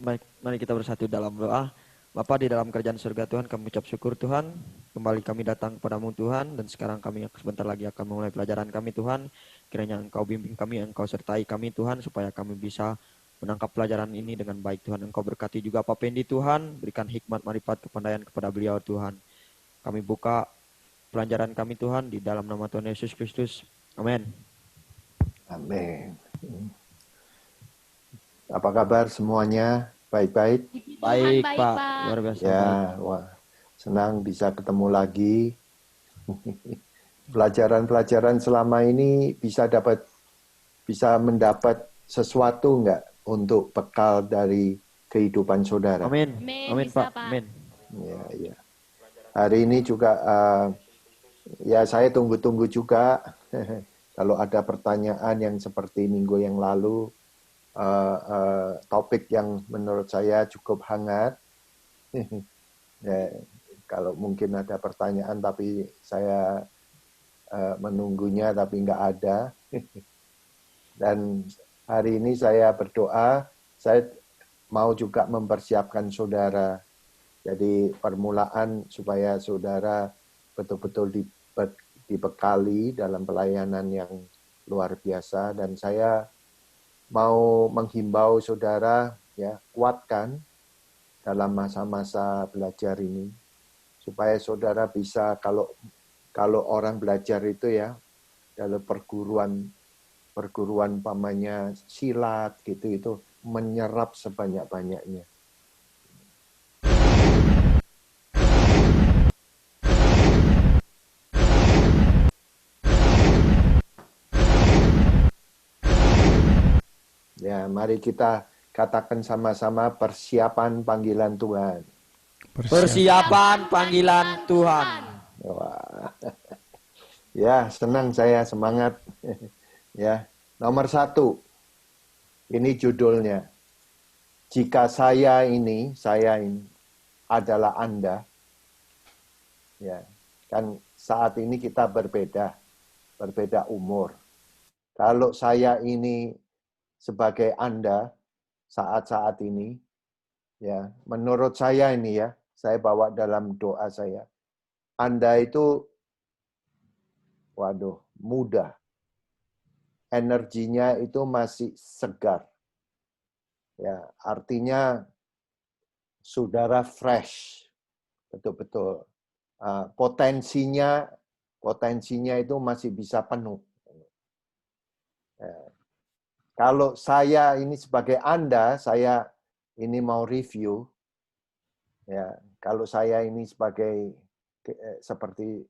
Baik, mari kita bersatu dalam doa. Bapa di dalam kerajaan surga Tuhan, kami ucap syukur Tuhan. Kembali kami datang kepadamu Tuhan, dan sekarang kami sebentar lagi akan memulai pelajaran kami Tuhan. Kiranya Engkau bimbing kami, Engkau sertai kami Tuhan, supaya kami bisa menangkap pelajaran ini dengan baik Tuhan. Engkau berkati juga Pak Pendi Tuhan, berikan hikmat marifat kepandaian kepada beliau Tuhan. Kami buka pelajaran kami Tuhan, di dalam nama Tuhan Yesus Kristus. Amin. Amin. Apa kabar semuanya? Baik-baik? Baik Pak, luar biasa baik. Ya, wah, senang bisa ketemu lagi. Pelajaran-pelajaran selama ini bisa mendapat sesuatu enggak untuk bekal dari kehidupan saudara? Amin. Amin Pak. Amin. Ya. Hari ini juga ya saya tunggu-tunggu juga kalau ada pertanyaan yang seperti minggu yang lalu, topik yang menurut saya cukup hangat. Ya, kalau mungkin ada pertanyaan tapi saya menunggunya tapi nggak ada. Dan hari ini saya berdoa, saya mau juga mempersiapkan saudara. Jadi permulaan supaya saudara betul-betul dibekali dalam pelayanan yang luar biasa. Dan saya mau menghimbau saudara, ya, kuatkan dalam masa-masa belajar ini, supaya saudara bisa, kalau orang belajar itu ya, dalam perguruan pamannya silat gitu, itu menyerap sebanyak-banyaknya. Ya, mari kita katakan sama-sama persiapan panggilan Tuhan. Persiapan panggilan Tuhan. Wah. Ya, senang saya, semangat. Ya, nomor 1. Ini judulnya. Jika saya ini adalah Anda. Ya, kan saat ini kita berbeda umur. Kalau saya ini sebagai Anda saat-saat ini, ya, menurut saya ini ya, saya bawa dalam doa saya. Anda itu, waduh, muda. Energinya itu masih segar. Ya, artinya saudara fresh. Betul-betul. Potensinya itu masih bisa penuh. Ya. Kalau saya ini sebagai Anda, saya ini mau review. Ya, kalau saya ini seperti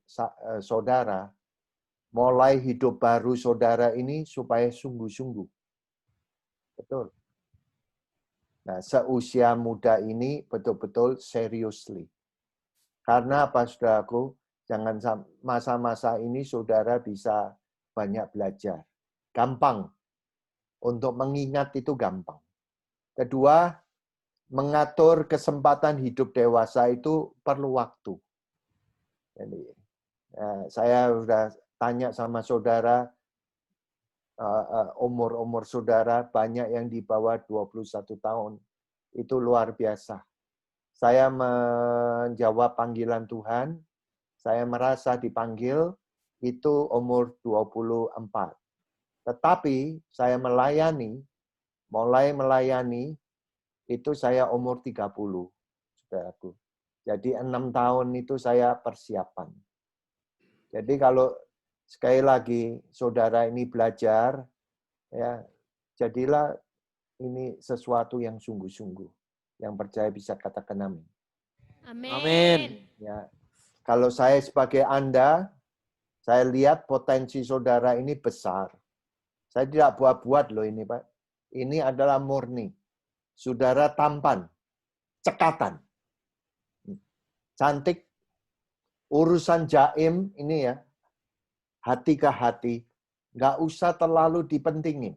saudara, mulai hidup baru saudara ini supaya sungguh-sungguh. Betul. Nah, seusia muda ini betul-betul seriously. Karena apa, saudaraku? Jangan masa-masa ini saudara bisa banyak belajar. Gampang. Untuk mengingat itu gampang. Kedua, mengatur kesempatan hidup dewasa itu perlu waktu. Jadi, saya sudah tanya sama saudara, umur saudara banyak yang di bawah 21 tahun. Itu luar biasa. Saya menjawab panggilan Tuhan, saya merasa dipanggil itu umur 24. Tetapi saya mulai melayani itu saya umur 30, saudaraku. Jadi 6 tahun itu saya persiapan. Jadi kalau sekali lagi saudara ini belajar, ya, jadilah ini sesuatu yang sungguh-sungguh. Yang percaya bisa katakan amin. Amin. Ya, kalau saya sebagai Anda, saya lihat potensi saudara ini besar. Saya tidak buat-buat loh ini, Pak. Ini adalah murni. Saudara tampan, cekatan, cantik, urusan jaim ini ya, hati ke hati, nggak usah terlalu dipentingin.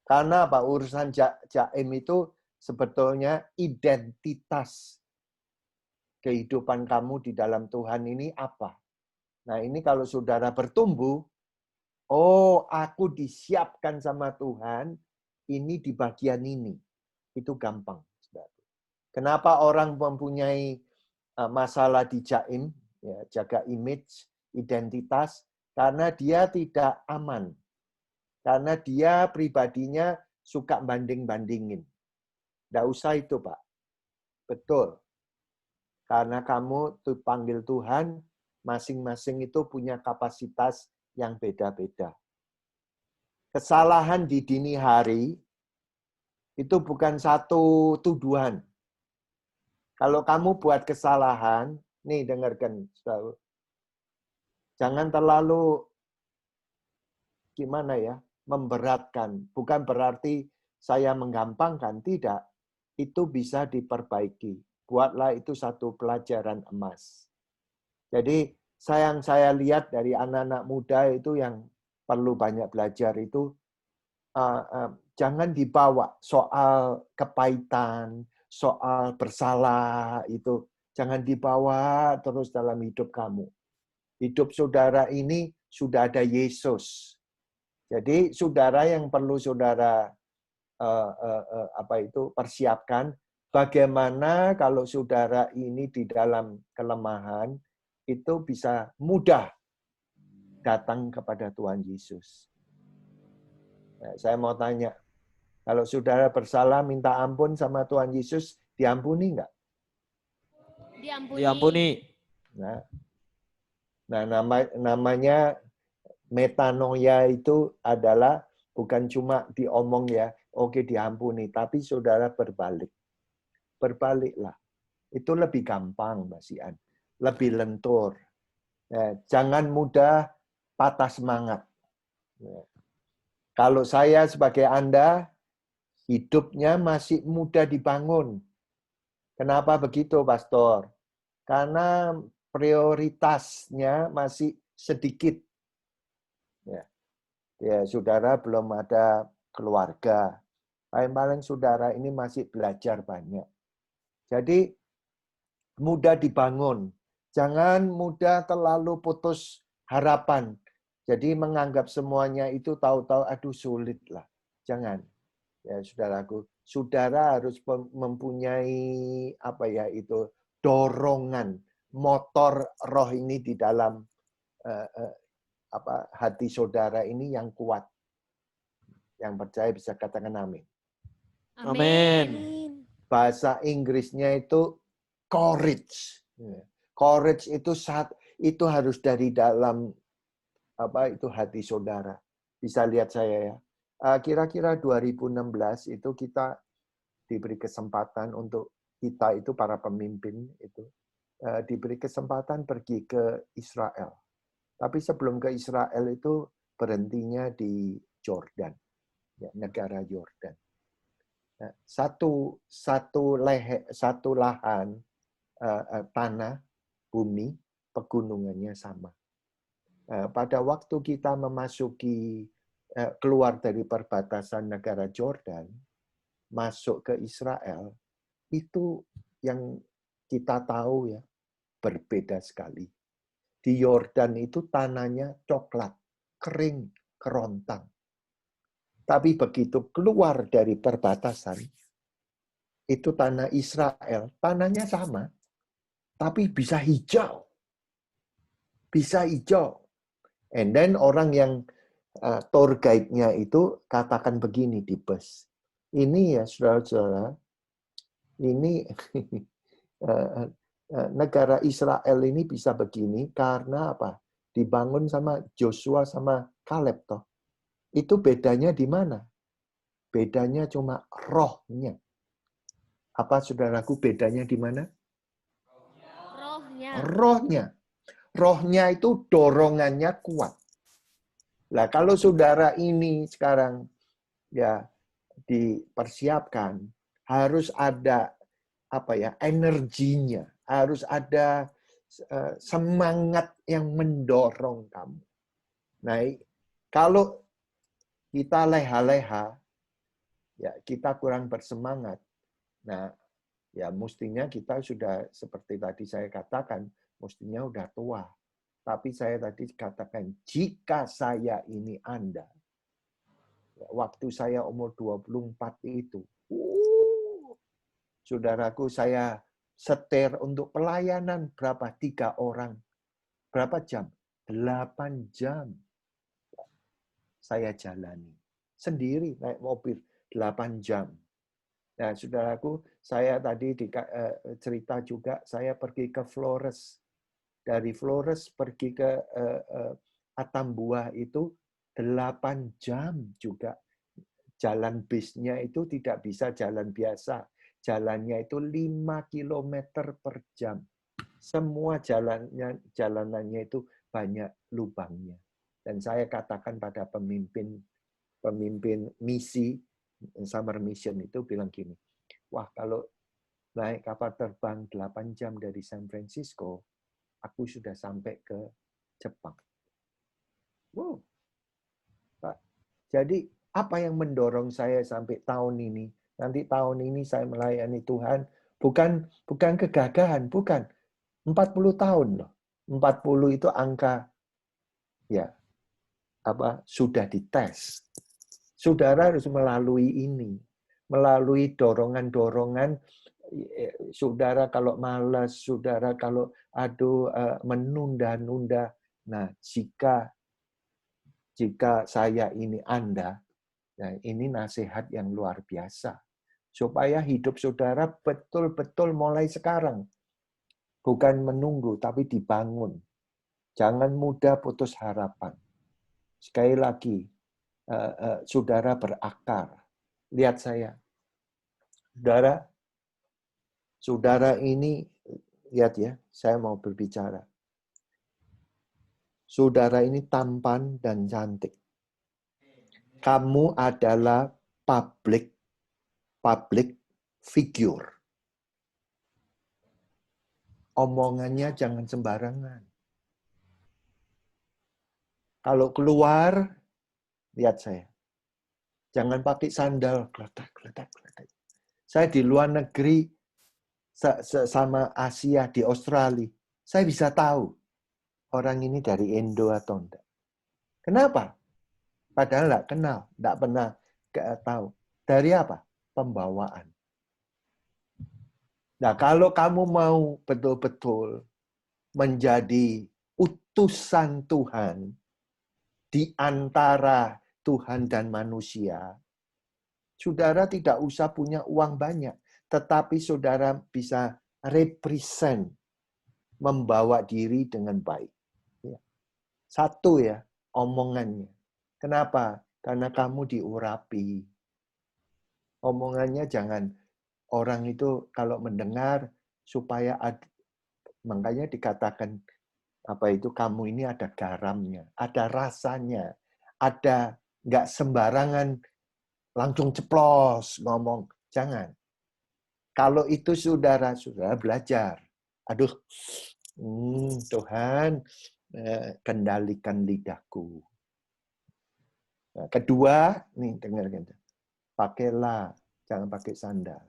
Karena apa? Urusan jaim itu sebetulnya identitas kehidupan kamu di dalam Tuhan ini apa. Nah, ini kalau saudara bertumbuh, oh, aku disiapkan sama Tuhan, ini di bagian ini. itu gampang. Kenapa orang mempunyai masalah di jaim, ya, jaga image, identitas, karena dia tidak aman. Karena dia pribadinya suka banding-bandingin. Nggak usah itu, Pak. Betul. Karena kamu panggil Tuhan, masing-masing itu punya kapasitas yang beda-beda. Kesalahan di dini hari itu bukan satu tuduhan. Kalau kamu buat kesalahan, nih dengarkan, jangan terlalu gimana ya, memberatkan. Bukan berarti saya menggampangkan, tidak. Itu bisa diperbaiki. Buatlah itu satu pelajaran emas. Jadi yang saya lihat dari anak-anak muda itu yang perlu banyak belajar itu, jangan dibawa soal kepahitan, soal bersalah itu. Jangan dibawa terus dalam hidup kamu. Hidup saudara ini sudah ada Yesus. Jadi saudara yang perlu saudara persiapkan, bagaimana kalau saudara ini di dalam kelemahan itu bisa mudah datang kepada Tuhan Yesus. Nah, saya mau tanya, kalau saudara bersalah minta ampun sama Tuhan Yesus, diampuni nggak? Diampuni. Nah, namanya metanoia itu adalah bukan cuma diomong ya, oke diampuni, tapi saudara berbalik. Berbaliklah. Itu lebih gampang, Mbak Sian. Lebih lentur. Jangan mudah patah semangat. Kalau saya sebagai Anda, hidupnya masih mudah dibangun. Kenapa begitu, Pastor? Karena prioritasnya masih sedikit. Ya, saudara belum ada keluarga. Paling-paling saudara ini masih belajar banyak. Jadi, mudah dibangun. Jangan mudah terlalu putus harapan. Jadi menganggap semuanya itu tahu-tahu, aduh sulit lah. Jangan. Ya, saudaraku. Saudara harus mempunyai dorongan, motor roh ini di dalam hati saudara ini yang kuat. Yang percaya bisa katakan amin. Amin. Bahasa Inggrisnya itu courage. Courage itu harus dari dalam hati saudara. Bisa lihat saya ya. Kira-kira 2016 itu kita diberi kesempatan untuk kita itu para pemimpin itu diberi kesempatan pergi ke Israel. Tapi sebelum ke Israel itu berhentinya di Jordan, ya, negara Jordan. Nah, satu lahan tanah bumi pegunungannya sama. Pada waktu kita memasuki keluar dari perbatasan negara Jordan, masuk ke Israel, itu yang kita tahu ya, berbeda sekali. Di Yordan itu tanahnya coklat, kering, kerontang. Tapi begitu keluar dari perbatasan, itu tanah Israel, tanahnya sama, tapi bisa hijau. Bisa hijau. And then orang yang tour guide-nya itu katakan begini di bus. Ini ya saudara-saudara, ini negara Israel ini bisa begini karena apa? Dibangun sama Joshua sama Kaleb toh. Itu bedanya di mana? Bedanya cuma rohnya. Apa saudaraku bedanya di mana? Rohnya. Rohnya. Rohnya itu dorongannya kuat. Nah, kalau saudara ini sekarang ya dipersiapkan, harus ada energinya, harus ada semangat yang mendorong kamu. Nah, kalau kita leha-leha, ya kita kurang bersemangat. Nah, ya mestinya kita sudah seperti tadi saya katakan, mestinya udah tua. Tapi saya tadi katakan, jika saya ini Anda, waktu saya umur 24 itu, Saudaraku, saya setir untuk pelayanan berapa? 3 orang. Berapa jam? 8 jam. Saya jalani. Sendiri naik mobil 8 jam. Nah, saudaraku, saya tadi cerita juga, saya pergi ke Flores. Dari Flores pergi ke Atambua itu 8 jam juga. Jalan bisnya itu tidak bisa jalan biasa. Jalannya itu 5 kilometer per jam. Semua jalanannya itu banyak lubangnya. Dan saya katakan pada pemimpin misi, Summer Mission itu bilang gini, wah kalau naik kapal terbang 8 jam dari San Francisco, aku sudah sampai ke Jepang. Wow. Pak. Jadi apa yang mendorong saya sampai tahun ini? Nanti tahun ini saya melayani Tuhan, bukan kegagahan, bukan. 40 tahun loh. 40 itu angka ya sudah dites. Saudara harus melalui ini. Melalui dorongan-dorongan, saudara kalau malas, saudara kalau menunda-nunda. Nah, jika saya ini Anda, nah ini nasihat yang luar biasa. Supaya hidup saudara betul-betul mulai sekarang. Bukan menunggu, tapi dibangun. Jangan mudah putus harapan. Sekali lagi, saudara berakar. Lihat saya. Saudara ini, lihat ya, saya mau berbicara. Saudara ini tampan dan cantik. Kamu adalah public figure. Omongannya jangan sembarangan. Kalau keluar, lihat saya. Jangan pakai sandal, geletak. Saya di luar negeri, sama Asia, di Australia, saya bisa tahu orang ini dari Indo atau enggak. Kenapa? Padahal enggak kenal, enggak pernah tahu. Dari apa? Pembawaan. Nah, kalau kamu mau betul-betul menjadi utusan Tuhan di antara Tuhan dan manusia, saudara tidak usah punya uang banyak, tetapi saudara bisa represent, membawa diri dengan baik. Satu ya, omongannya. Kenapa? Karena kamu diurapi. Omongannya jangan, orang itu kalau mendengar supaya makanya dikatakan kamu ini ada garamnya, ada rasanya, ada nggak sembarangan langsung ceplos ngomong, jangan. Kalau itu saudara belajar, aduh, Tuhan kendalikan lidahku. Nah, kedua, nih dengarkan, pakailah, jangan pakai sandal.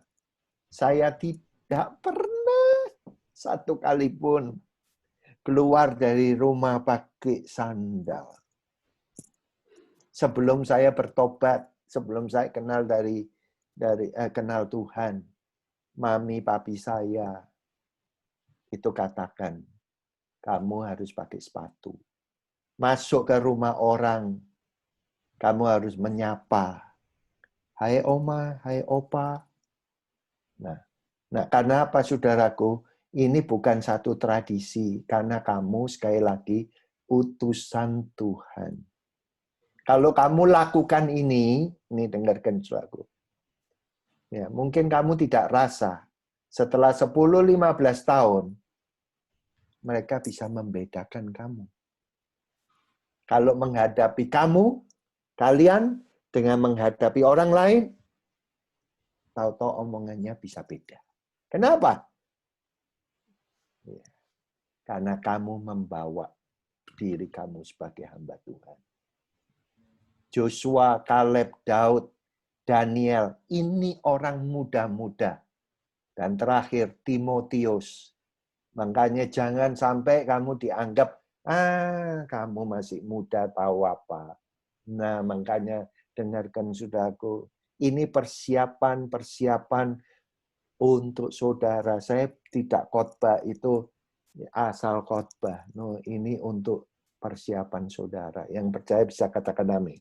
Saya tidak pernah satu kali pun keluar dari rumah pakai sandal. Sebelum saya bertobat, sebelum saya kenal kenal Tuhan, mami papi saya itu katakan, kamu harus pakai sepatu. Masuk ke rumah orang, kamu harus menyapa. Hai oma, hai opa. Nah, karena apa saudaraku? Ini bukan satu tradisi, karena kamu sekali lagi utusan Tuhan. Kalau kamu lakukan ini dengarkan saudaraku. Ya, mungkin kamu tidak rasa. Setelah 10-15 tahun, mereka bisa membedakan kamu. Kalau menghadapi kalian dengan menghadapi orang lain, tahu-tahu omongannya bisa beda. Kenapa? Ya, karena kamu membawa diri kamu sebagai hamba Tuhan. Joshua, Kaleb, Daud, Daniel, ini orang muda-muda. Dan terakhir, Timotius. Makanya jangan sampai kamu dianggap, kamu masih muda, tahu apa. Nah, makanya dengarkan saudaraku, ini persiapan untuk saudara. Saya tidak khotbah itu asal khotbah. No, ini untuk persiapan saudara. Yang percaya bisa katakan amin.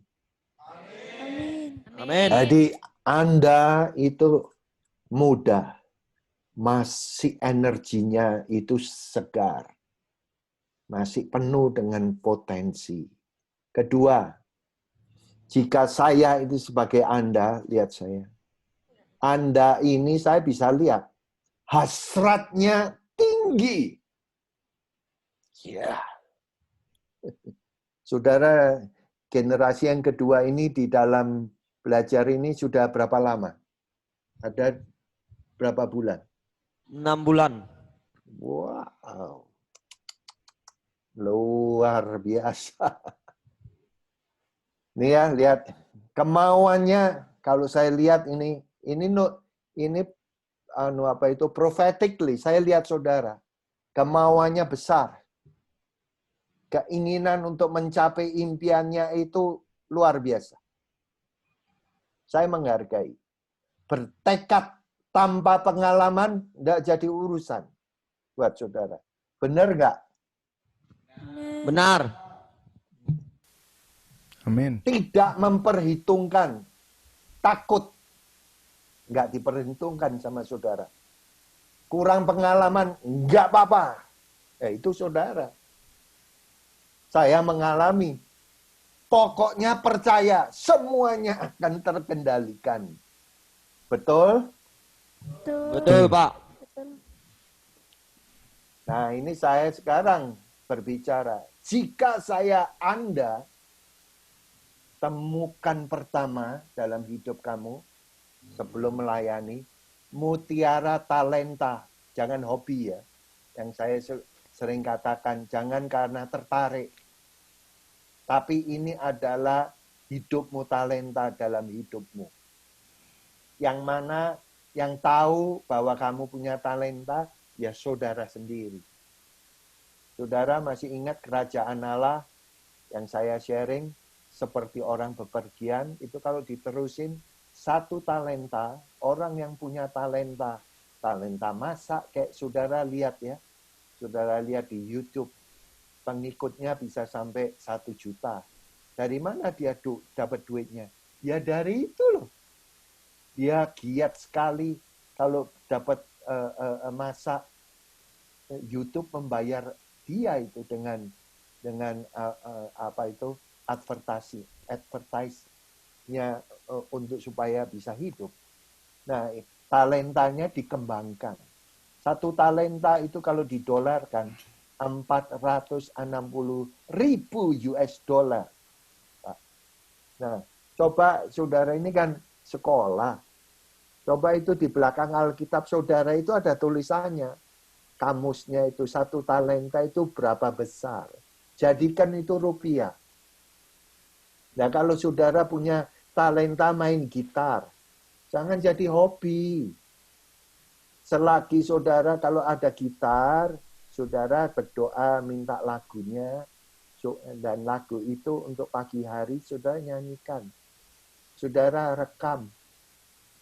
Amin. Amin. Jadi Anda itu muda, masih energinya itu segar, masih penuh dengan potensi. Kedua, jika saya itu sebagai Anda, lihat saya. Anda ini saya bisa lihat, hasratnya tinggi. Ya. Saudara, generasi yang kedua ini di dalam belajar ini sudah berapa lama? Ada berapa bulan? 6 bulan. Wow. Luar biasa. Nih ya, lihat kemauannya. Kalau saya lihat ini apa itu prophetically. Saya lihat saudara, kemauannya besar. Keinginan untuk mencapai impiannya itu luar biasa. Saya menghargai. Bertekad tanpa pengalaman tidak jadi urusan buat saudara. Benar nggak? Benar. Amin. Tidak memperhitungkan. Takut. Nggak diperhitungkan sama saudara. Kurang pengalaman, nggak apa-apa. Itu saudara. Saya mengalami. Pokoknya percaya, semuanya akan terkendalikan. Betul? Betul, Pak. Nah, ini saya sekarang berbicara. Jika Anda temukan pertama dalam hidup kamu sebelum melayani, mutiara talenta, jangan hobi ya. Yang saya sering katakan, jangan karena tertarik. Tapi ini adalah hidupmu, talenta dalam hidupmu. Yang mana yang tahu bahwa kamu punya talenta, ya saudara sendiri. Saudara masih ingat kerajaan Allah yang saya sharing, seperti orang bepergian, itu kalau diterusin, satu talenta, orang yang punya talenta masak, kayak saudara lihat ya, saudara lihat di YouTube, pengikutnya bisa sampai 1 juta. Dari mana dia dapat duitnya? Ya dari itu loh. Dia giat sekali kalau dapat masak. YouTube membayar dia itu dengan apa itu advertise-nya untuk supaya bisa hidup. Nah, talentanya dikembangkan. Satu talenta itu kalau didolarkan 460.000 US dollar. Nah, coba saudara ini kan sekolah. Coba itu di belakang Alkitab saudara itu ada tulisannya. Kamusnya itu satu talenta itu berapa besar. Jadikan itu rupiah. Nah, kalau saudara punya talenta main gitar, jangan jadi hobi. Selagi saudara kalau ada gitar, saudara berdoa minta lagunya, dan lagu itu untuk pagi hari saudara nyanyikan. Saudara rekam.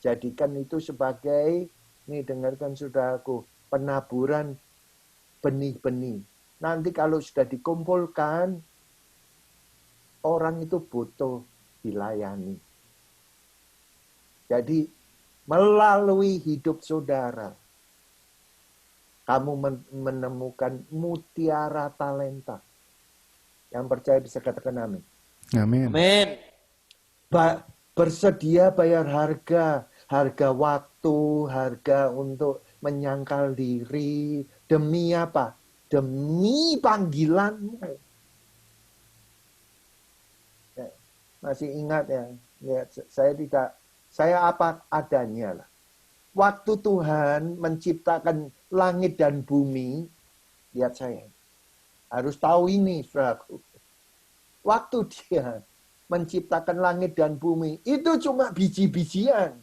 Jadikan itu sebagai, nih dengarkan saudaraku, penaburan benih-benih. Nanti kalau sudah dikumpulkan, orang itu butuh dilayani. Jadi, melalui hidup saudara, kamu menemukan mutiara talenta. Yang percaya bisa katakan amin. Amin. Amin. Bersedia bayar harga waktu, harga untuk menyangkal diri. Demi apa? Demi panggilanmu. Ya, masih ingat ya? Ya, saya apa adanya lah. Waktu Tuhan menciptakan langit dan bumi, lihat saya. Harus tahu ini, saudaraku. Waktu dia menciptakan langit dan bumi, itu cuma biji-bijian.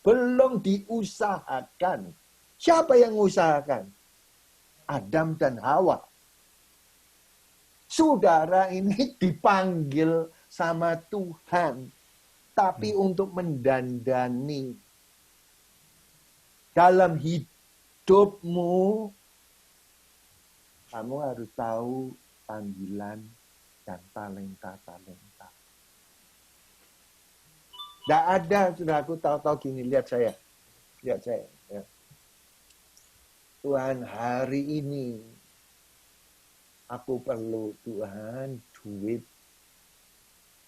Belum diusahakan. Siapa yang usahakan? Adam dan Hawa. Saudara ini dipanggil sama Tuhan. Tapi untuk mendandani Dalam hidupmu, kamu harus tahu panggilan dan talenta-talenta. Tidak ada, sudah aku tahu-tahu gini, lihat saya. Ya. Tuhan, hari ini aku perlu, Tuhan, duit.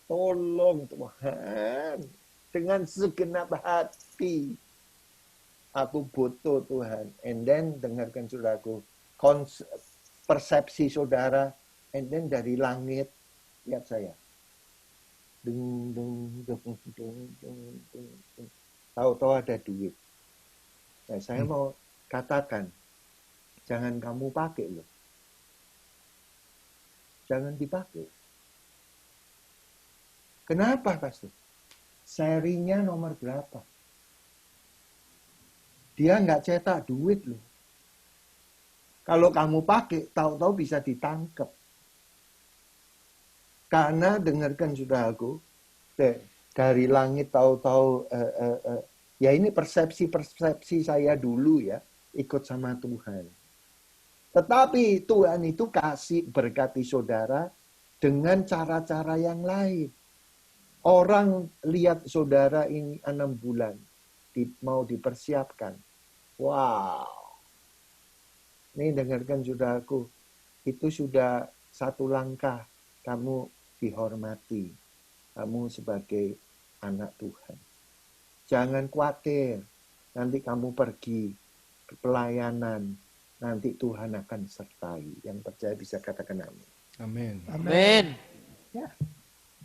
Tolong Tuhan, dengan segenap hati. Aku butuh Tuhan. And then, dengarkan saudaraku, persepsi saudara, and then dari langit, lihat saya. Dung, dung, dung, dung, dung, dung, dung. Tahu-tahu ada duit. Nah, saya mau katakan, jangan kamu pakai loh. Jangan dipakai. Kenapa, Pastor? Serinya nomor berapa? Dia nggak cetak duit loh. Kalau kamu pakai, tahu-tahu bisa ditangkap. Karena dengarkan saudaraku, dari langit tahu-tahu, ya ini persepsi saya dulu ya, ikut sama Tuhan. Tetapi Tuhan itu kasih berkati saudara dengan cara-cara yang lain. Orang lihat saudara ini 6 bulan, mau dipersiapkan. Wow. Ini dengarkan saudaraku, itu sudah satu langkah kamu dihormati. Kamu sebagai anak Tuhan. Jangan khawatir, nanti kamu pergi ke pelayanan, nanti Tuhan akan sertai. Yang percaya bisa katakan amin. Amin. Amin. Ya.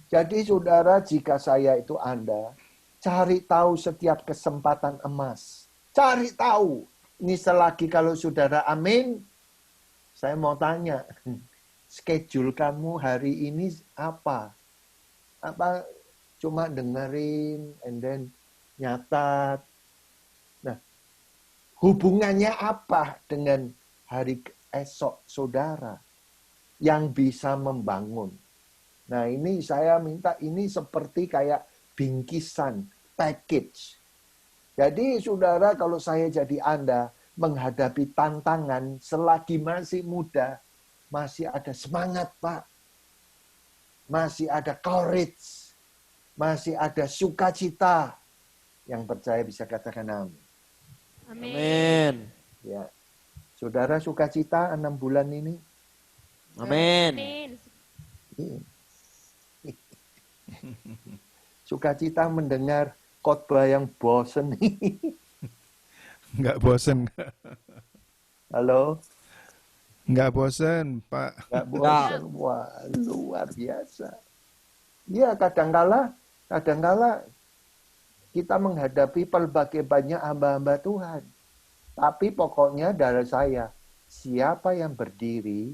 Jadi saudara, jika saya itu Anda, cari tahu setiap kesempatan emas. Cari tahu. Ini selagi kalau saudara amin, saya mau tanya, schedule kamu hari ini apa? Apa cuma dengerin, and then nyatat. Nah, hubungannya apa dengan hari esok saudara yang bisa membangun? Nah, ini saya minta ini seperti kayak bingkisan, package. Jadi saudara, kalau saya jadi Anda menghadapi tantangan selagi masih muda, masih ada semangat, Pak. Masih ada courage. Masih ada sukacita. Yang percaya bisa katakan amin. Amin. Ya. Saudara sukacita 6 bulan ini? Amin. Sukacita mendengar khotbah yang bosen. Nggak bosen. Halo? Nggak bosen, Pak. Nggak bosen. Wah, luar biasa. Ya, kadangkala kita menghadapi berbagai banyak hamba-hamba Tuhan. Tapi pokoknya dari saya, siapa yang berdiri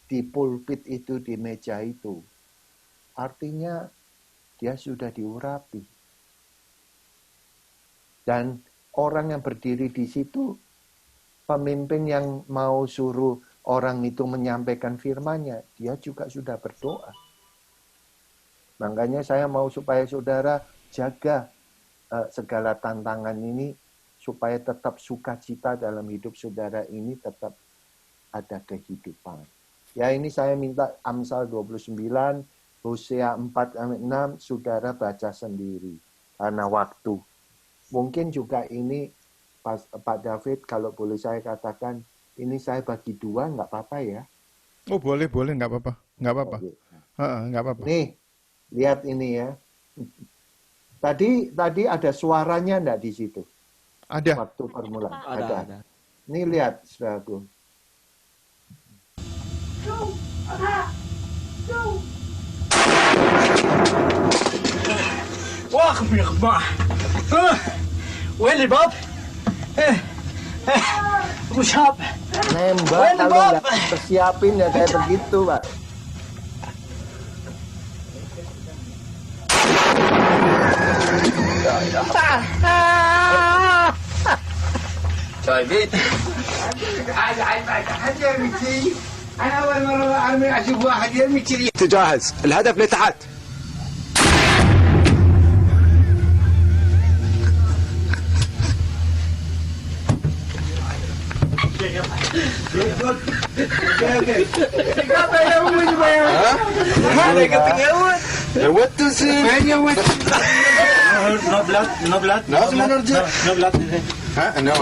di pulpit itu, di meja itu, artinya dia sudah diurapi. Dan orang yang berdiri di situ, pemimpin yang mau suruh orang itu menyampaikan firman-Nya, dia juga sudah berdoa. Makanya saya mau supaya saudara jaga segala tantangan ini, supaya tetap sukacita dalam hidup saudara ini tetap ada kehidupan. Ya, ini saya minta Amsal 29, Hosea 4-6, saudara baca sendiri. Karena waktu. Mungkin juga ini, Pak David, kalau boleh saya katakan, ini saya bagi 2, nggak apa-apa ya? Oh, boleh, nggak apa-apa. Nggak apa-apa. Nggak apa-apa. Nih, lihat ini ya. Tadi ada suaranya enggak di situ? Ada. Waktu permulaan. Ada. Nih lihat, saudaraku. واقف يا جماعة وين الباب؟ ابو شاب Nembak kalau nggak persiapin ya kayak begitu, Pak. جايبين حد يرمي كذي. انا اول مره ارمي اشوف واحد يرمي كذي. تجهز الهدف لتحت. Siapa yang mau bayar? Ada ketinggalan. What to say? Banyak wet. No blood, no blood. No, sebenarnya. No blood. Hah? No.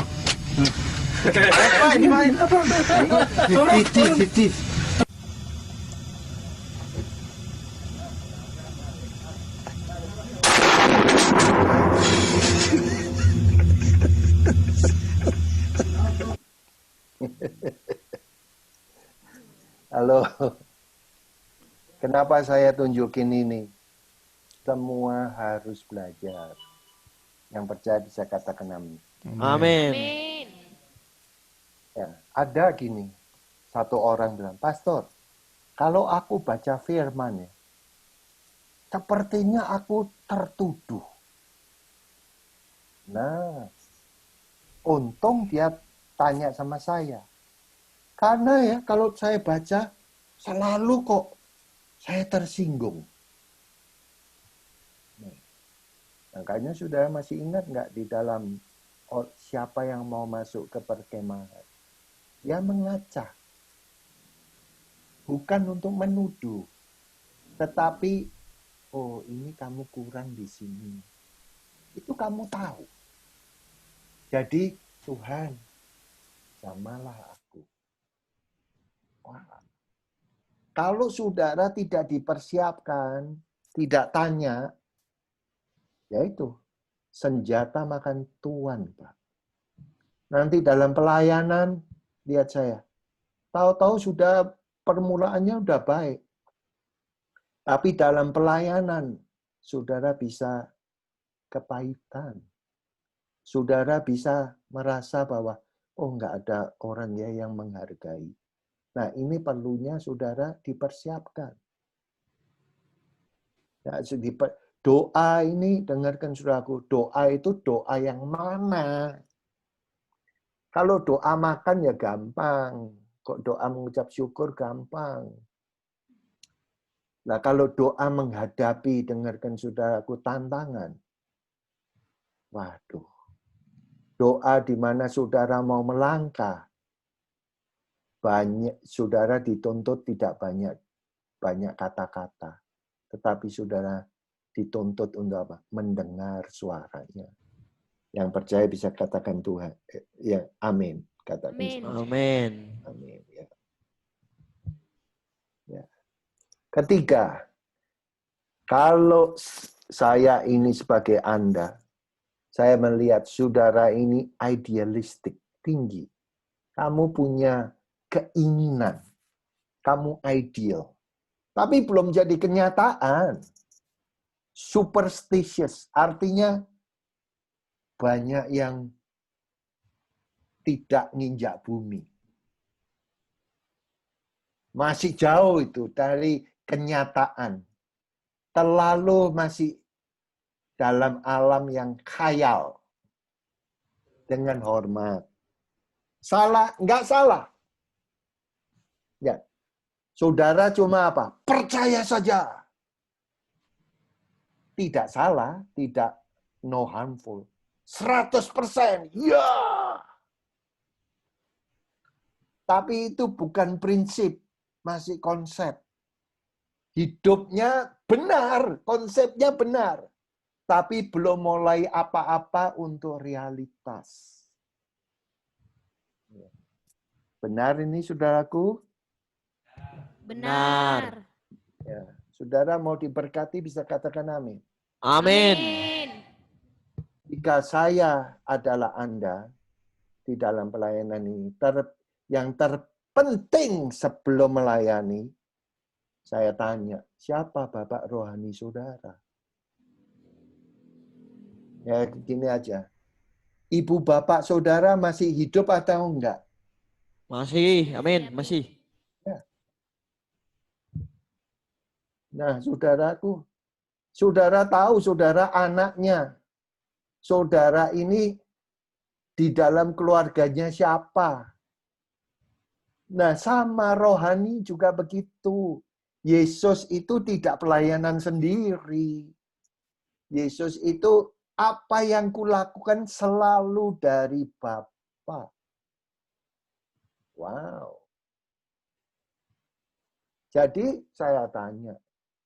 Apa ini main? Apa? Titif. Halo. Kenapa saya tunjukin ini? Semua harus belajar. Yang percaya bisa katakan amin. Amin. Ya, ada gini. Satu orang bilang, Pastor, kalau aku baca firman ya, sepertinya aku tertuduh. Nah, untung dia tanya sama saya. Karena ya kalau saya baca, selalu kok saya tersinggung. Makanya sudah masih ingat nggak di dalam siapa yang mau masuk ke perkemahan? Dia mengacak. Bukan untuk menuduh. Tetapi, oh ini kamu kurang di sini. Itu kamu tahu. Jadi, Tuhan, jamalah aku. Wah. Kalau saudara tidak dipersiapkan, tidak tanya, yaitu senjata makan tuan, Pak. Nanti dalam pelayanan, lihat saya, tahu-tahu sudah permulaannya udah baik. Tapi dalam pelayanan, saudara bisa kepahitan. Saudara bisa merasa bahwa, oh nggak ada orang ya yang menghargai. Nah ini perlunya saudara dipersiapkan. Ya, doa ini, dengarkan saudaraku, doa itu doa yang mana? Kalau doa makan ya gampang. Kok doa mengucap syukur gampang. Nah kalau doa menghadapi, dengarkan saudaraku, tantangan. Waduh. Doa di mana saudara mau melangkah. Saudara dituntut tidak banyak kata-kata. Tetapi saudara dituntut untuk apa? Mendengar suaranya. Yang percaya bisa katakan Tuhan. Ya, amin. Katakan Amin. amin. Ya. Ya. Ketiga, kalau saya ini sebagai Anda, saya melihat saudara ini idealistik, tinggi. Kamu punya keinginan. Kamu ideal. Tapi belum jadi kenyataan. Superstitious, artinya banyak yang tidak nginjak bumi. Masih jauh itu dari kenyataan. Terlalu masih dalam alam yang khayal. Dengan hormat. Salah? Enggak salah. Ya. Saudara cuma apa? Percaya saja. Tidak salah, tidak no harmful. 100%. Ya. Tapi itu bukan prinsip, masih konsep. Hidupnya benar, konsepnya benar. Tapi belum mulai apa-apa untuk realitas. Benar ini saudaraku? Benar. Ya. Saudara mau diberkati bisa katakan amin. Amin. Jika saya adalah Anda di dalam pelayanan ini, yang terpenting sebelum melayani, saya tanya, siapa Bapak rohani saudara? Ya, gini aja. Ibu bapak saudara masih hidup atau enggak? Masih, amin, masih. Nah, saudaraku, saudara tahu saudara anaknya. Saudara ini di dalam keluarganya siapa? Nah, sama rohani juga begitu. Yesus itu tidak pelayanan sendiri. Yesus itu apa yang kulakukan selalu dari Bapa. Wow. Jadi saya tanya,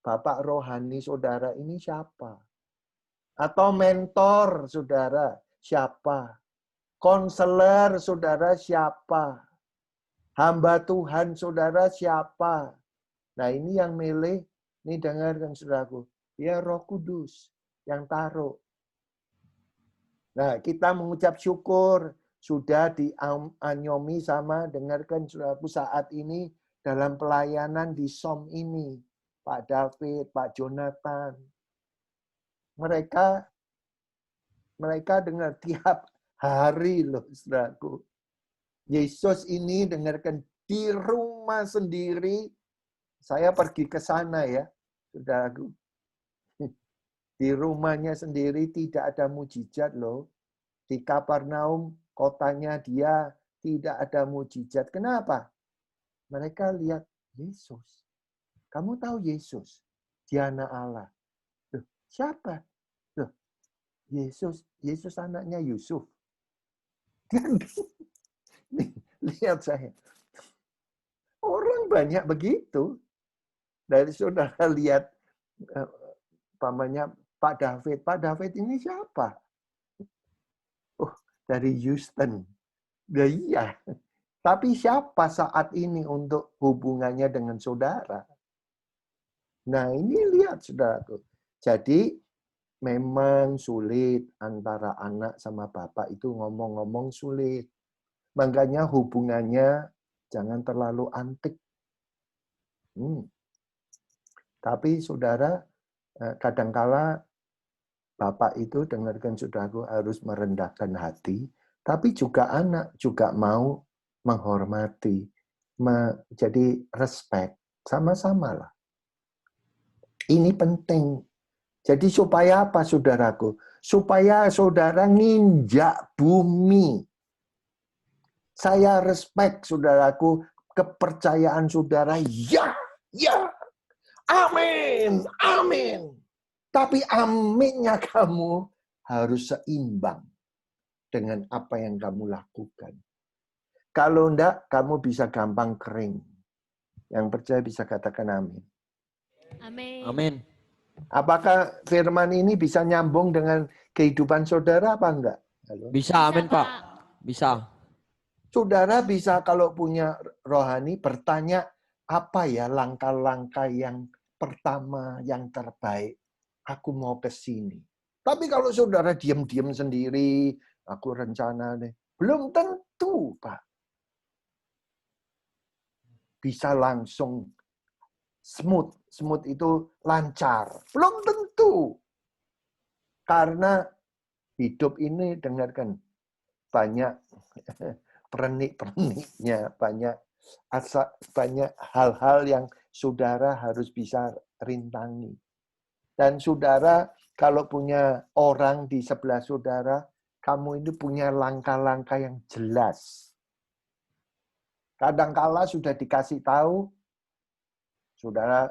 Bapak rohani saudara ini siapa? Atau mentor saudara siapa? Konselor saudara siapa? Hamba Tuhan saudara siapa? Nah ini yang milih, ini dengarkan saudaraku. Ya Roh Kudus yang taruh. Nah kita mengucap syukur sudah dianyomi sama, dengarkan saudaraku saat ini dalam pelayanan di SOM ini. Pak David, Pak Jonathan. Mereka dengar tiap hari loh saudaraku. Yesus ini dengarkan di rumah sendiri. Saya pergi ke sana ya, saudaraku. Di rumahnya sendiri tidak ada mujizat loh. Di Kapernaum, kotanya dia tidak ada mujizat. Kenapa? Mereka lihat Yesus. Kamu tahu Yesus? Dia anak Allah. Loh, siapa? Loh, Yesus anaknya Yusuf. Lihat saya. Orang banyak begitu. Dari saudara lihat pamannya Pak David. Pak David ini siapa? Oh, dari Houston. Ya, iya. Tapi siapa saat ini untuk hubungannya dengan saudara? Nah, ini lihat saudaraku. Jadi memang sulit antara anak sama bapak itu ngomong-ngomong sulit. Makanya hubungannya jangan terlalu antik. Tapi saudara, kadangkala bapak itu dengarkan saudaraku harus merendahkan hati, tapi juga anak juga mau menghormati, jadi respect, sama-sama lah. Ini penting. Jadi supaya apa saudaraku? Supaya saudara nginjak bumi. Saya respect saudaraku, kepercayaan saudara, ya, amin, amin. Tapi aminnya kamu harus seimbang dengan apa yang kamu lakukan. Kalau enggak, kamu bisa gampang kering. Yang percaya bisa katakan amin. Amin. Amin. Apakah firman ini bisa nyambung dengan kehidupan saudara apa enggak? Halo? Bisa, amin Pak. Bisa. Saudara bisa kalau punya rohani bertanya, apa ya langkah-langkah yang pertama, yang terbaik? Aku mau ke sini. Tapi kalau saudara diam-diam sendiri, aku rencana deh. Belum tentu, Pak. Bisa langsung smooth. Smooth itu lancar. Belum tentu. Karena hidup ini, dengarkan, banyak pernik-perniknya, banyak hal-hal yang saudara harus bisa rintangi. Dan saudara, kalau punya orang di sebelah saudara, kamu ini punya langkah-langkah yang jelas. Kadangkala sudah dikasih tahu, saudara,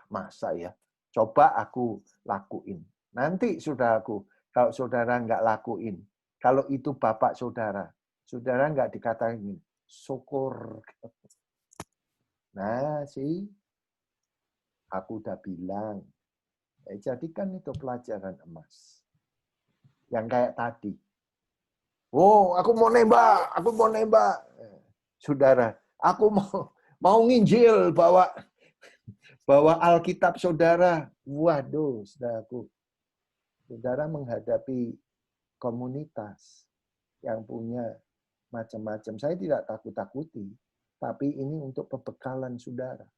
masa ya, coba aku lakuin. Nanti saudaraku, kalau saudara nggak lakuin, kalau itu bapak saudara, saudara nggak dikatakan syukur. Nah, sih, aku udah bilang, jadikan itu pelajaran emas. Yang kayak tadi. Oh, aku mau nembak. Saudara, aku mau nginjil bawa Alkitab saudara. Waduh, saudaraku. Saudara menghadapi komunitas yang punya macam-macam. Saya tidak takut-takuti, tapi ini untuk pembekalan saudara.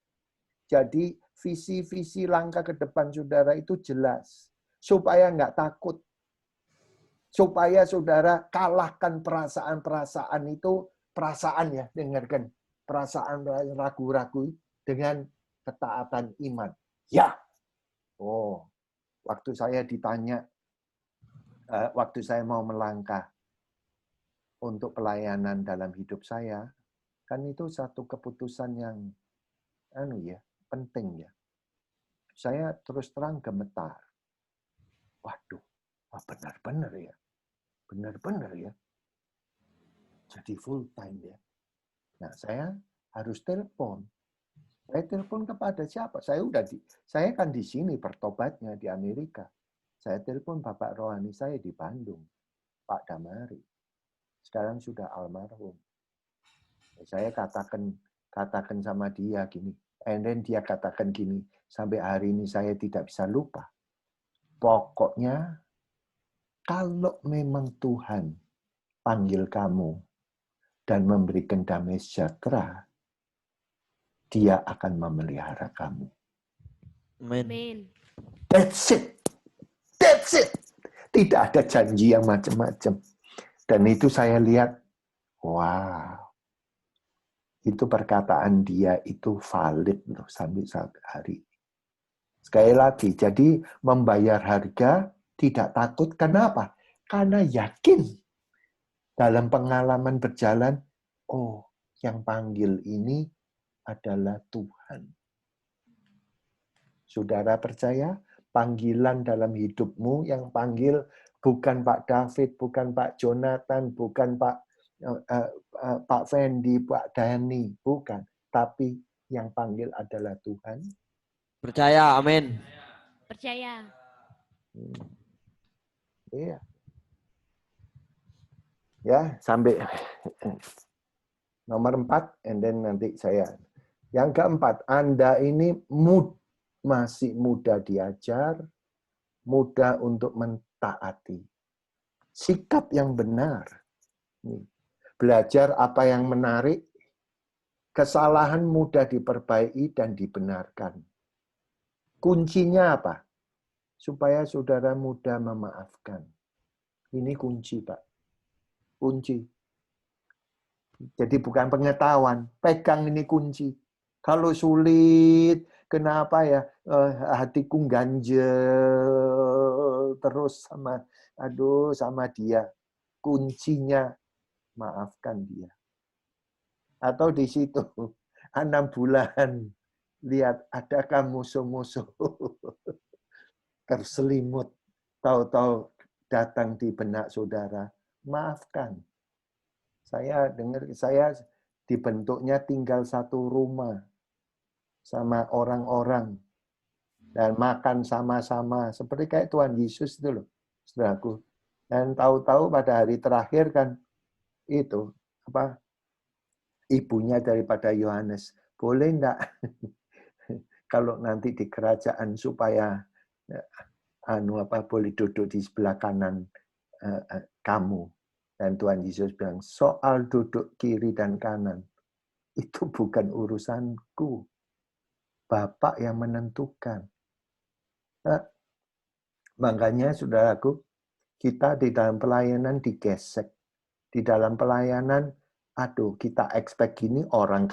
Jadi visi-visi langkah ke depan saudara itu jelas. Supaya nggak takut. Supaya saudara kalahkan perasaan-perasaan itu, perasaan ya, dengarkan. Perasaan ragu-ragu dengan ketaatan iman. Ya. Oh, waktu saya ditanya, waktu saya mau melangkah untuk pelayanan dalam hidup saya, kan itu satu keputusan yang penting ya. Saya terus terang gemetar. Waduh, benar-benar ya. Benar-benar ya. Jadi full time ya. Nah, saya harus telepon. Saya telepon kepada siapa? Saya kan di sini bertobatnya di Amerika. Saya telepon Bapak rohani saya di Bandung, Pak Damari. Sekarang sudah almarhum. Saya katakan sama dia gini, and then dia katakan gini, sampai hari ini saya tidak bisa lupa. Pokoknya kalau memang Tuhan panggil kamu dan memberikan damai sejahtera, Dia akan memelihara kamu. Amin. Amin. That's it. That's it. Tidak ada janji yang macam-macam. Dan itu saya lihat, wow. Itu perkataan dia itu valid loh sampai saat hari. Sekali lagi, jadi membayar harga tidak takut. Kenapa? Karena yakin dalam pengalaman berjalan, oh yang panggil ini adalah Tuhan. Saudara percaya panggilan dalam hidupmu yang panggil bukan Pak David, bukan Pak Jonathan, bukan Pak Fendi, Pak Dani, bukan. Tapi yang panggil adalah Tuhan. Percaya, amin. Percaya. Iya. Ya, sampai nomor 4, and then nanti saya. Yang keempat, Anda ini masih mudah diajar, mudah untuk mentaati. Sikap yang benar. Belajar apa yang menarik, kesalahan mudah diperbaiki dan dibenarkan. Kuncinya apa? Supaya saudara mudah memaafkan. Ini kunci, Pak. Kunci. Jadi bukan pengetahuan, pegang ini kunci. Kalau sulit, kenapa ya hatiku ganjel terus sama dia. Kuncinya maafkan dia. Atau di situ 6 bulan lihat adakah musuh-musuh terselimut, tahu-tahu datang di benak saudara, maafkan. Saya dibentuknya tinggal satu rumah sama orang-orang dan makan sama-sama seperti kayak Tuhan Yesus itu loh, saudaraku. Dan tahu-tahu pada hari terakhir kan itu ibunya daripada Yohanes, boleh enggak kalau nanti di kerajaan supaya boleh duduk di sebelah kanan kamu. Dan Tuhan Yesus bilang, soal duduk kiri dan kanan, itu bukan urusanku. Bapak yang menentukan. Nah, makanya, saudaraku, kita di dalam pelayanan digesek. Di dalam pelayanan, kita expect gini, orang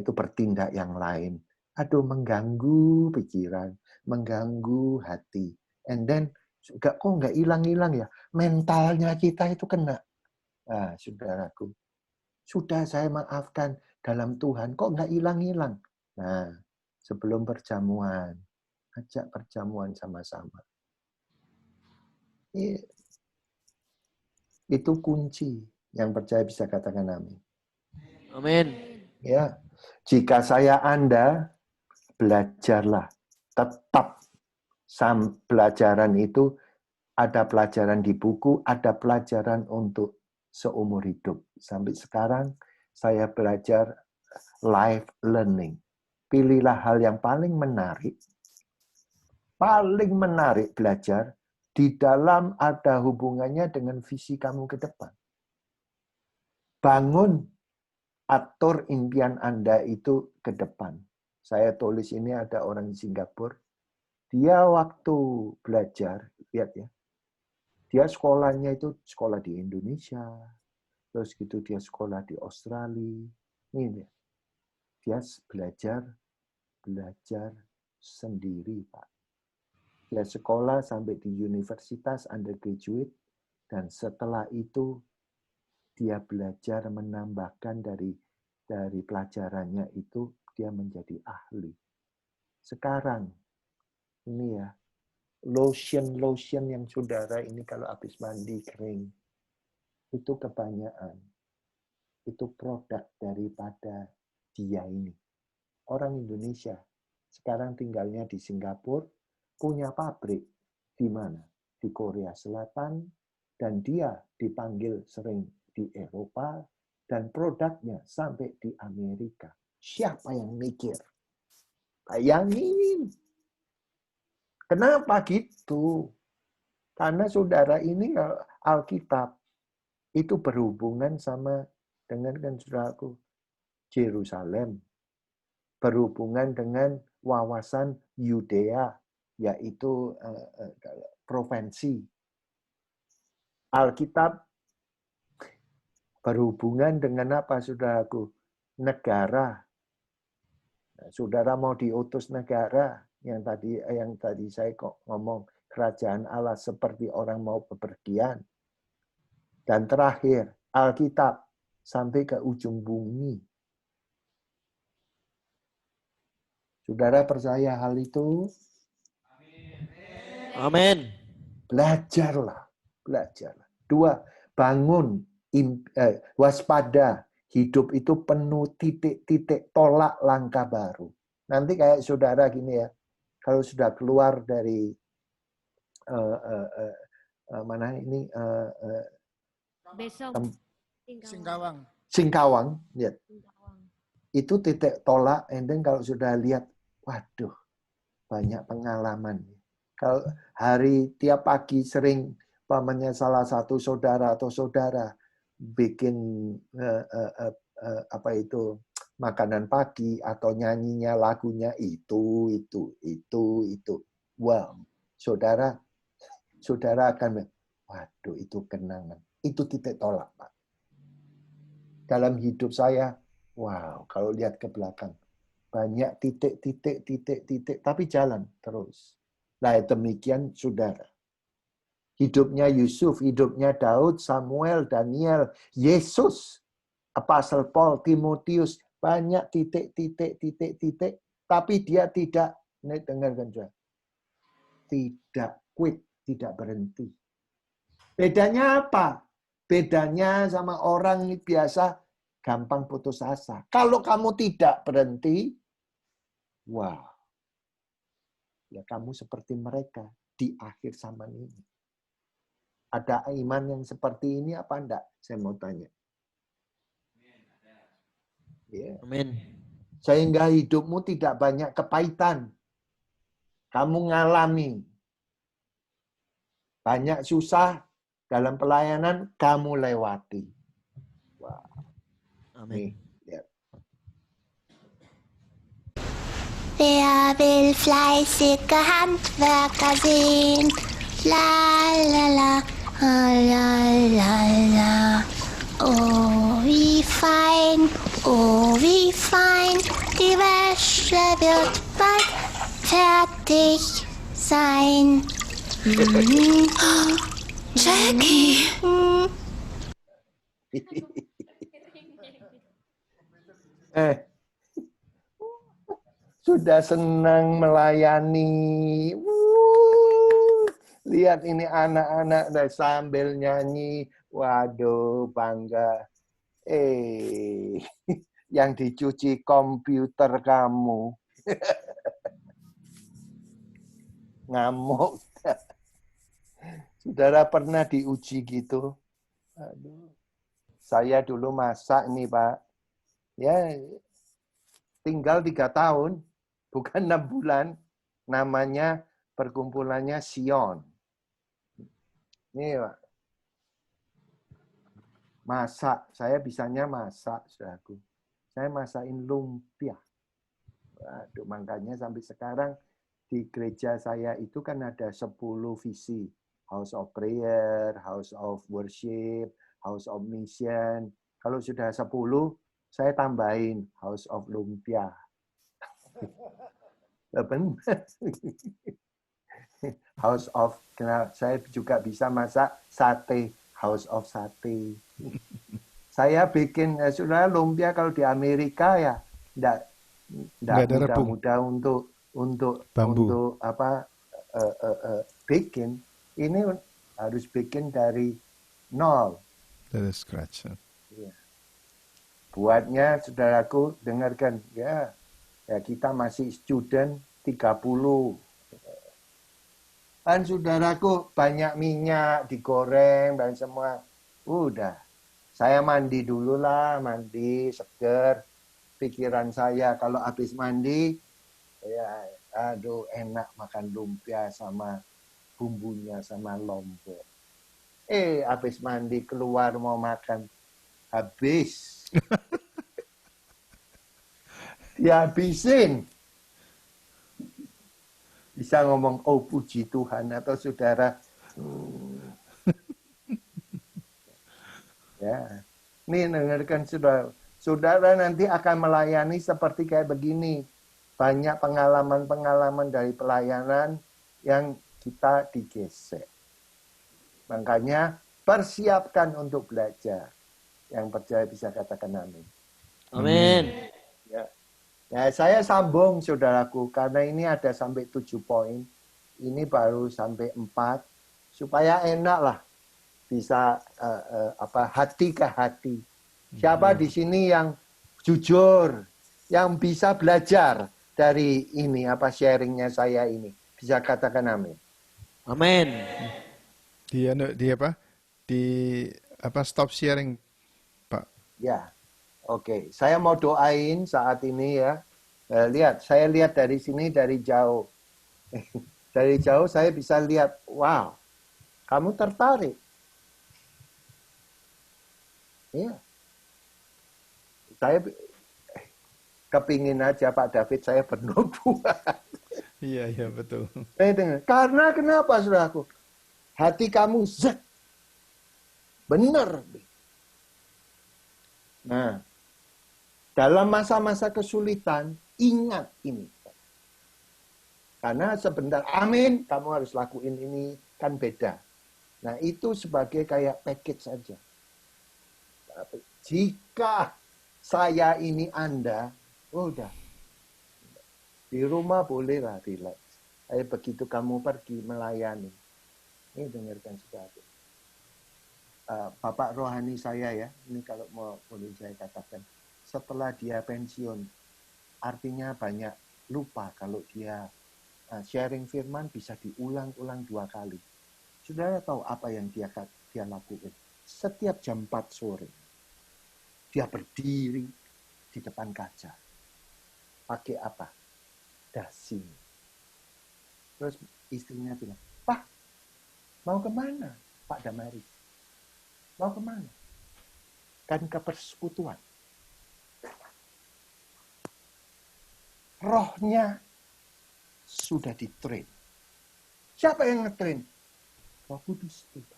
bertindak yang lain. Mengganggu pikiran, mengganggu hati. And then, kok nggak hilang-hilang ya? Mentalnya kita itu kena. Nah, saudaraku, sudah saya maafkan dalam Tuhan, kok nggak hilang-hilang? Nah, sebelum perjamuan, ajak perjamuan sama-sama. Itu kunci. Yang percaya bisa katakan amin. Amin. Ya, jika Anda, belajarlah. Tetap pelajaran itu ada pelajaran di buku, ada pelajaran untuk seumur hidup. Sampai sekarang saya belajar life learning. Pilihlah hal yang paling menarik belajar di dalam ada hubungannya dengan visi kamu ke depan. Bangun, atur impian Anda itu ke depan. Saya tulis ini ada orang di Singapura. Dia waktu belajar, lihat ya, dia sekolahnya itu sekolah di Indonesia, terus gitu dia sekolah di Australia. Ini dia belajar sendiri, Pak. Dia sekolah sampai di universitas undergraduate, dan setelah itu dia belajar menambahkan dari pelajarannya itu dia menjadi ahli. Sekarang ini ya, lotion yang saudara ini kalau habis mandi kering, itu kebanyakan. itu produk daripada dia ini. Orang Indonesia sekarang tinggalnya di Singapura, punya pabrik di mana? Di Korea Selatan, dan dia dipanggil sering di Eropa, dan produknya sampai di Amerika. Siapa yang mikir? Bayangin. Kenapa gitu? Karena saudara ini Alkitab itu berhubungan sama dengan kan saudaraku Yerusalem, berhubungan dengan wawasan Yudea, yaitu provinsi. Alkitab berhubungan dengan apa, saudaraku? Negara. Saudara mau diutus negara, yang tadi saya kok ngomong kerajaan Allah seperti orang mau bepergian. Dan terakhir, Alkitab sampai ke ujung bumi. Saudara percaya hal itu? Amin. Belajarlah. 2, bangun, waspada. Hidup itu penuh titik-titik tolak langkah baru. Nanti kayak saudara gini ya, kalau sudah keluar dari mana ini Besok Singkawang, ya. Itu titik tolak, and then kalau sudah lihat, waduh, banyak pengalaman. Kalau tiap pagi sering pamannya salah satu saudara atau saudara bikin makanan pagi atau nyanyinya lagunya itu. Wow, saudara akan, waduh, itu kenangan. Itu titik tolak, Pak. Dalam hidup saya, wow, kalau lihat ke belakang, banyak titik, tapi jalan terus. Nah, demikian saudara. Hidupnya Yusuf, hidupnya Daud, Samuel, Daniel, Yesus, Apostle Paul, Timotius, banyak titik, tapi dia tidak, dengarkan saja, tidak quit, tidak berhenti. Bedanya apa? Bedanya sama orang biasa gampang putus asa. Kalau kamu tidak berhenti, wah, ya kamu seperti mereka di akhir zaman ini. Ada iman yang seperti ini apa enggak? Saya mau tanya. Ya. Amin. Sehingga hidupmu tidak banyak kepahitan. Kamu ngalami banyak susah dalam pelayanan, kamu lewati. Wah. Amin. Nih, lihat. Wer will fleißige Handwerker sehen? La la la, la la la. Oh, wie fein, die Wäsche wird bald fertig sein. Jackie. Sudah senang melayani. Lihat ini anak-anak sambil nyanyi. Waduh, bangga. Yang dicuci komputer kamu. Ngamuk. Saudara pernah diuji gitu? Aduh. Saya dulu masak nih, Pak. Ya, tinggal 3 tahun, bukan 6 bulan. Namanya perkumpulannya Sion. Nih, Pak. Masak, saya bisanya masak, saudaraku. Saya masakin lumpia. Waduh, makanya sampai sekarang di gereja saya itu kan ada 10 visi. House of Prayer, House of Worship, House of Mission. Kalau sudah 10, saya tambahin House of Lumpia. House of, saya juga bisa masak sate, House of Sate. Saya bikin, sudah lumpia kalau di Amerika ya, enggak mudah-mudah untuk bikin. Ini harus bikin dari nol. Dari scratch. Ya. Buatnya, saudaraku, dengarkan. Ya kita masih student 30. Kan saudaraku, banyak minyak digoreng dan semua. Udah. Saya mandi dulu lah, mandi, seger. Pikiran saya kalau habis mandi, ya aduh enak makan lumpia sama bumbunya sama lombok. Habis mandi keluar mau makan. Habis. Dihabisin. Bisa ngomong, oh puji Tuhan. Atau saudara, ya. Nih dengarkan saudara. Saudara nanti akan melayani seperti kayak begini. Banyak pengalaman-pengalaman dari pelayanan yang kita digesek. Makanya persiapkan untuk belajar. Yang percaya bisa katakan amin. Amin. Ya, saya sambung saudaraku karena ini ada sampai 7 poin. Ini baru sampai 4 supaya enak lah bisa hati ke hati. Siapa di sini yang jujur, yang bisa belajar dari ini sharingnya saya ini, bisa katakan amin. Amin. Stop sharing, Pak. Ya. Oke, saya mau doain saat ini ya. Saya lihat dari sini dari jauh. Dari jauh saya bisa lihat, wow, kamu tertarik. Iya. Saya kepingin aja Pak David saya bernubuat. Iya, betul. Saya dengar. Karena kenapa, saudaraku? Hati kamu zek. Benar. Nah, dalam masa-masa kesulitan, ingat ini. Karena sebentar, amin, kamu harus lakuin ini, kan beda. Nah, itu sebagai kayak package saja. Jika saya ini Anda, udah. Di rumah bolehlah relax. Begitu kamu pergi melayani. Ini dengarkan saudara. Bapak rohani saya ya, ini kalau mau boleh saya katakan. Setelah dia pensiun, artinya banyak lupa kalau dia sharing firman bisa diulang-ulang 2 kali. Saudara tahu apa yang dia lakukan? Setiap jam 4 sore, dia berdiri di depan kaca. Pakai apa? Dasi. Terus istrinya bilang, Pak, mau kemana Pak Damaris? Mau kemana? Kan ke persekutuan. Rohnya sudah ditrain. Siapa yang ngetrain? Roh Kudus itu.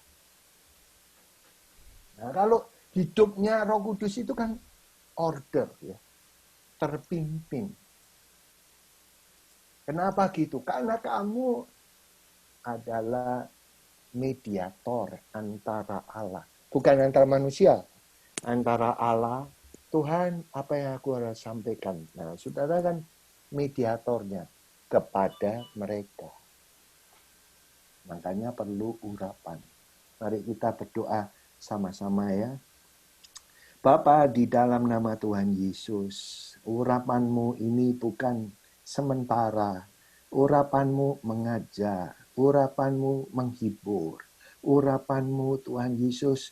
Nah, kalau hidupnya Roh Kudus itu kan order ya. Terpimpin. Kenapa gitu? Karena kamu adalah mediator antara Allah. Bukan antara manusia. Antara Allah, Tuhan, apa yang aku harus sampaikan? Nah, saudara kan mediatornya kepada mereka. Makanya perlu urapan. Mari kita berdoa sama-sama ya. Bapa, di dalam nama Tuhan Yesus, urapan-Mu ini bukan sementara. Urapan-Mu mengajar, urapan-Mu menghibur. Urapan-Mu Tuhan Yesus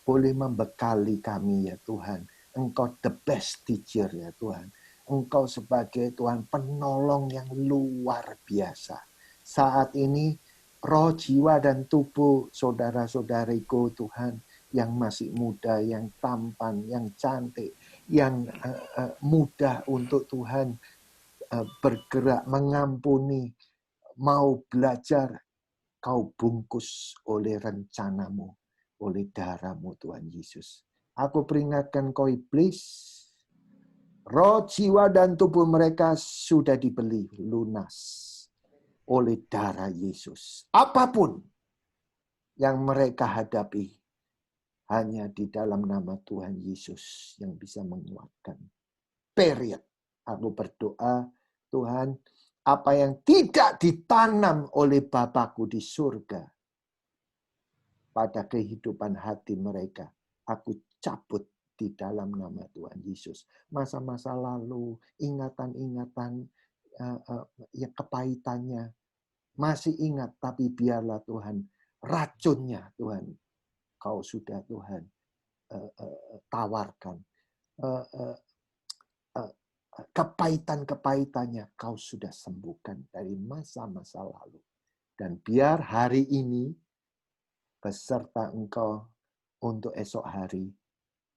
boleh membekali kami ya Tuhan. Engkau the best teacher ya Tuhan. Engkau sebagai Tuhan penolong yang luar biasa. Saat ini roh, jiwa, dan tubuh saudara-saudariku Tuhan yang masih muda, yang tampan, yang cantik, yang mudah untuk Tuhan bergerak, mengampuni, mau belajar, kau bungkus oleh rencanamu, oleh darah-Mu Tuhan Yesus. Aku peringatkan kau iblis, roh, jiwa, dan tubuh mereka sudah dibeli lunas oleh darah Yesus. Apapun yang mereka hadapi, hanya di dalam nama Tuhan Yesus yang bisa menguatkan. Period. Aku berdoa, Tuhan, apa yang tidak ditanam oleh Bapakku di surga pada kehidupan hati mereka, aku cabut di dalam nama Tuhan Yesus. Masa-masa lalu, ingatan-ingatan yang kepahitannya masih ingat, tapi biarlah Tuhan racunnya Tuhan Kau sudah Tuhan tawarkan. Kepahitan-kepahitannya Kau sudah sembuhkan dari masa-masa lalu. Dan biar hari ini beserta Engkau untuk esok hari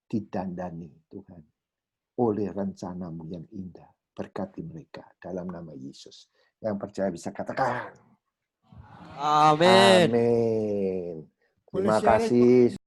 didandani Tuhan oleh rencanamu yang indah. Berkati mereka dalam nama Yesus. Yang percaya bisa katakan. Amin. Amin. Boleh Terima share, kasih.